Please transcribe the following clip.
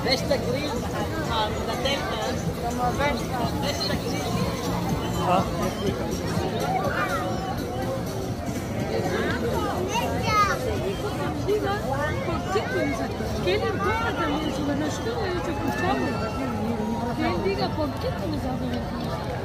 Bästa grill da Delta. De har bästa grill. Ja. Gelin bu kadar yazılan aşkı öyle çok uçamıyor. Geldiği kapı gitti mi zaten?